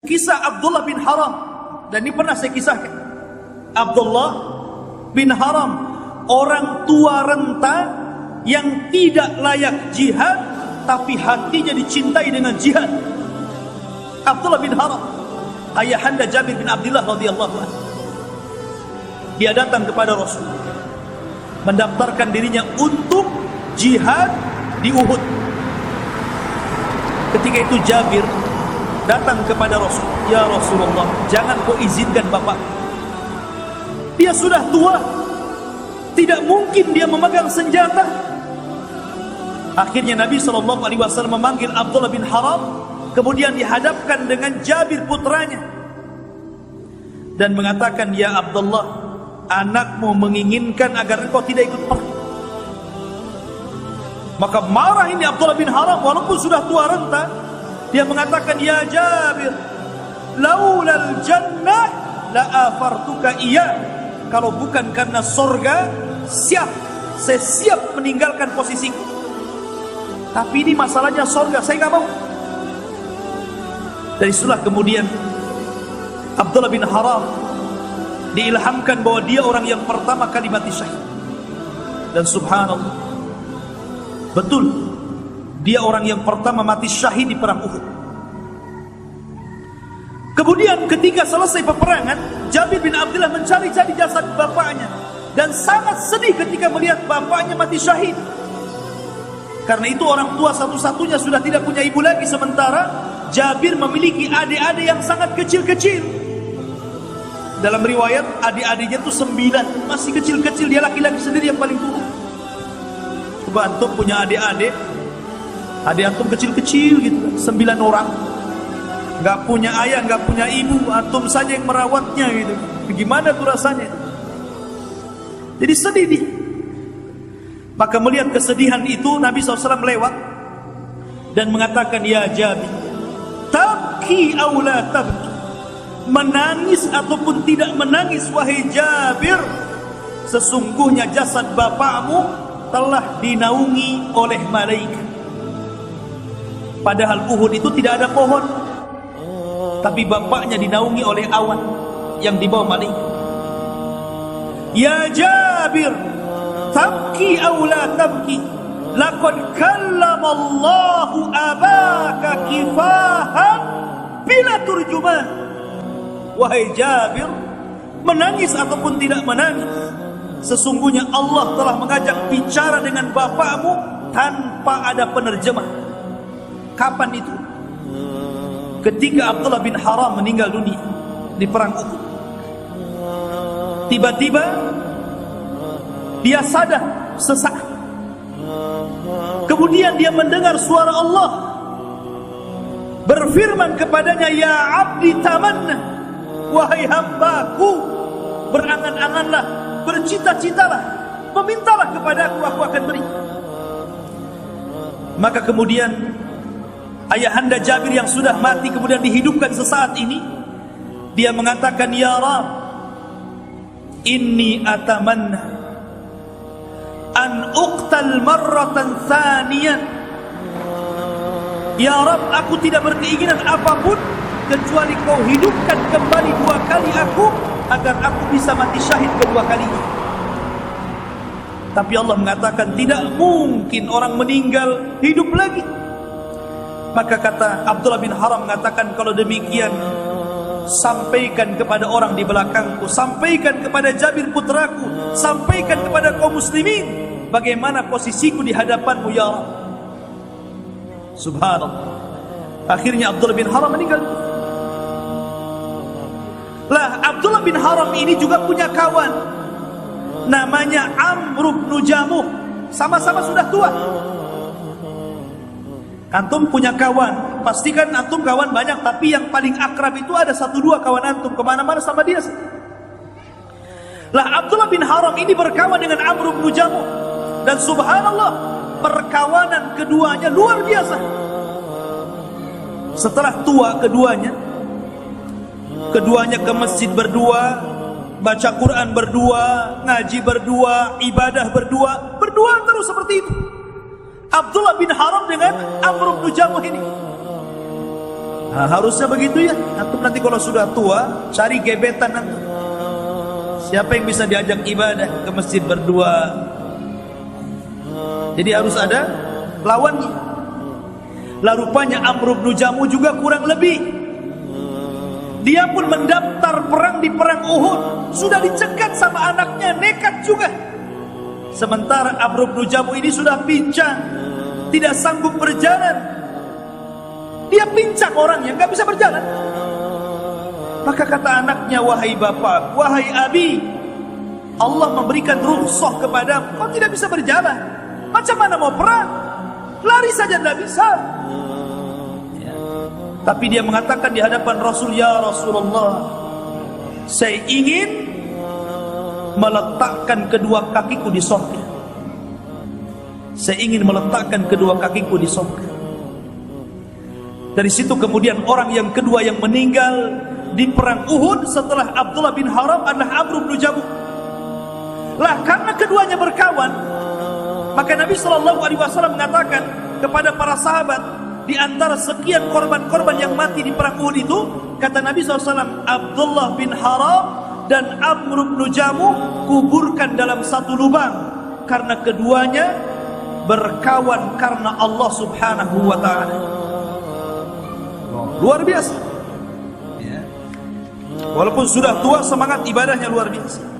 Kisah Abdullah bin Haram, dan ini pernah saya kisahkan. Abdullah bin Haram, orang tua renta yang tidak layak jihad, tapi hatinya dicintai dengan jihad. Abdullah bin Haram, ayahanda Jabir bin Abdullah radhiyallahu anhu. Dia datang kepada Rasul, mendaftarkan dirinya untuk jihad di Uhud. Ketika itu Jabir datang kepada Rasul, "Ya Rasulullah, jangan kau izinkan bapak. Dia sudah tua, tidak mungkin dia memegang senjata." Akhirnya Nabi SAW memanggil Abdullah bin Haram, kemudian dihadapkan dengan Jabir putranya, dan mengatakan, "Ya Abdullah, anakmu menginginkan agar engkau tidak ikut perang." Maka marah ini Abdullah bin Haram, walaupun sudah tua renta. Dia mengatakan, "Ya Jabir, laulal jannah la afartuka iya." Kalau bukan karena surga, saya siap meninggalkan posisiku. Tapi ini masalahnya surga, saya nggak mau. Dari itulah kemudian Abdullah bin Haram diilhamkan bahwa dia orang yang pertama kali mati syahid. Dan subhanallah, betul, dia orang yang pertama mati syahid di perang Uhud. Kemudian ketika selesai peperangan, Jabir bin Abdullah mencari-cari jasad bapaknya, dan sangat sedih ketika melihat bapaknya mati syahid. Karena itu orang tua satu-satunya sudah tidak punya ibu lagi, sementara Jabir memiliki adik-adik yang sangat kecil-kecil. Dalam riwayat adik-adiknya itu 9, masih kecil-kecil, dia laki-laki sendiri yang paling tua. Coba antum punya adik-adik, adik antum kecil-kecil gitu, 9 orang, nggak punya ayah, nggak punya ibu, antum saja yang merawatnya gitu. Gimana tuh rasanya? Jadi sedih dia. Maka melihat kesedihan itu, Nabi SAW lewat dan mengatakan, "Ya Jabir, tabki aw la tabki." Menangis ataupun tidak menangis, wahai Jabir, sesungguhnya jasad bapakmu telah dinaungi oleh malaikat. Padahal Uhud itu tidak ada pohon, tapi bapaknya dinaungi oleh awan yang dibawa malaikat. "Ya Jabir, tabki aw la tabki, laqad kallama Allahu abaka kifahan bila turjuman." Wahai Jabir, menangis ataupun tidak menangis, sesungguhnya Allah telah mengajak bicara dengan bapakmu tanpa ada penerjemah. Kapan itu? Ketika Abdullah bin Haram meninggal dunia di perang Uhud. Tiba-tiba dia sadar sesaat. Kemudian dia mendengar suara Allah berfirman kepadanya, "Ya abdi tamanna." Wahai hambaku, berangan-anganlah, bercita-citalah, memintalah kepadaku, aku akan beri. Maka kemudian ayahanda Jabir yang sudah mati kemudian dihidupkan sesaat ini. Dia mengatakan, "Ya Rab, inni atamanna an uqtal marratan thaniyan." Ya Rab, aku tidak berkeinginan apapun kecuali kau hidupkan kembali 2 kali aku, agar aku bisa mati syahid kedua kalinya. Tapi Allah mengatakan tidak mungkin orang meninggal hidup lagi. Maka kata Abdullah bin Haram mengatakan, "Kalau demikian, sampaikan kepada orang di belakangku, sampaikan kepada Jabir putraku, sampaikan kepada kaum muslimin bagaimana posisiku di hadapanmu ya Rabb." Subhanallah. Akhirnya Abdullah bin Haram meninggal. Lah, Abdullah bin Haram ini juga punya kawan namanya Amr bin Jamuh. Sama-sama sudah tua. Antum punya kawan, pastikan antum kawan banyak, tapi yang paling akrab itu ada 1-2 kawan antum, kemana-mana sama dia. Lah, Abdullah bin Haram ini berkawan dengan Amr bin Jamuh, dan subhanallah, perkawanan keduanya luar biasa. Setelah tua keduanya ke masjid berdua, baca Quran berdua, ngaji berdua, ibadah berdua terus seperti seperti itu. Abdullah bin Haram dengan Amr bin Jamuh ini. Nah, harusnya begitu ya. Antum nanti kalau sudah tua, cari gebetan antum. Siapa yang bisa diajak ibadah ke masjid berdua? Jadi harus ada lawannya. Lah rupanya Amr bin Jamuh juga kurang lebih. Dia pun mendaftar perang di perang Uhud. Sudah dicegat sama anaknya, nekat juga. Sementara Amr bin Jamuh ini sudah pincang, tidak sanggup berjalan. Dia pincang orangnya, nggak bisa berjalan. Maka kata anaknya, wahai bapak, wahai abi, Allah memberikan rukhsah kepadamu, kau tidak bisa berjalan. Macam mana mau perang? Lari saja tidak bisa. Ya. Tapi dia mengatakan di hadapan Rasul, ya Rasulullah, saya ingin meletakkan kedua kakiku di surga. Saya ingin meletakkan kedua kakiku di surga. Dari situ kemudian orang yang kedua yang meninggal di perang Uhud setelah Abdullah bin Haram adalah Amr bin Jamuh. Lah karena keduanya berkawan, maka Nabi SAW mengatakan kepada para sahabat, di antara sekian korban-korban yang mati di perang Uhud itu, kata Nabi SAW, Abdullah bin Haram dan Amr bin Jamuh kuburkan dalam satu lubang, karena keduanya berkawan karena Allah Subhanahu wa ta'ala. Luar biasa ya. Walaupun sudah tua, semangat ibadahnya luar biasa.